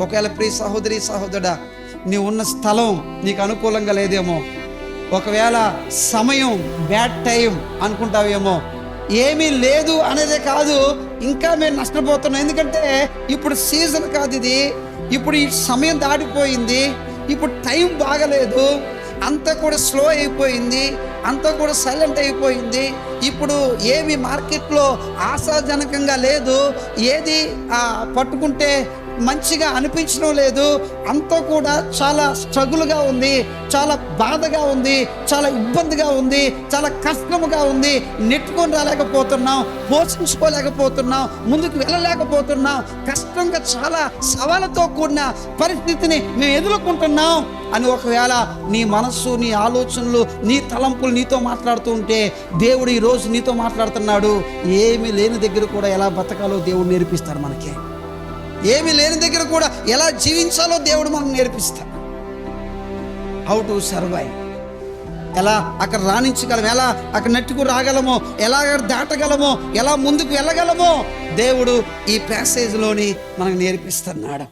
ఒకవేళ ప్రియ సహోదరి సహోదరుడా, నీ ఉన్న స్థలం నీకు అనుకూలంగా లేదేమో, ఒకవేళ సమయం బ్యాడ్ టైం అనుకుంటావేమో, ఏమీ లేదు అనేదే కాదు, ఇంకా మేము నష్టపోతున్నాం. ఎందుకంటే ఇప్పుడు సీజన్ కాదు ఇది, ఇప్పుడు ఈ సమయం దాటిపోయింది, ఇప్పుడు టైం బాగలేదు, అంతా కూడా స్లో అయిపోయింది, అంతా కూడా సైలెంట్ అయిపోయింది. ఇప్పుడు ఏమి మార్కెట్లో ఆశాజనకంగా లేదు, ఏది పట్టుకుంటే మంచిగా అనిపించడం లేదు, అంతా కూడా చాలా స్ట్రగుల్గా ఉంది, చాలా బాధగా ఉంది, చాలా ఇబ్బందిగా ఉంది, చాలా కష్టముగా ఉంది. నెట్టుకొని రాలేకపోతున్నాం, పోషించుకోలేకపోతున్నాం, ముందుకు వెళ్ళలేకపోతున్నాం, కష్టంగా చాలా సవాళ్ళతో కూడిన పరిస్థితిని మేము ఎదుర్కొంటున్నాం అని ఒకవేళ నీ మనస్సు, నీ ఆలోచనలు, నీ తలంపులు నీతో మాట్లాడుతూ ఉంటే, దేవుడు ఈరోజు నీతో మాట్లాడుతున్నాడు. ఏమీ లేని దగ్గర కూడా ఎలా బతకాలో దేవుడు నేర్పిస్తారు మనకి. ఏమీ లేని దగ్గర కూడా ఎలా జీవించాలో దేవుడు మనకు నేర్పిస్తాడు. హౌ టు సర్వైవ్, ఎలా అక్కడ రాణించగలము, ఎలా అక్కడ నెట్టుకు రాగలమో, ఎలా దాటగలమో, ఎలా ముందుకు వెళ్ళగలమో దేవుడు ఈ ప్యాసేజ్లోని మనకు నేర్పిస్తున్నాడు.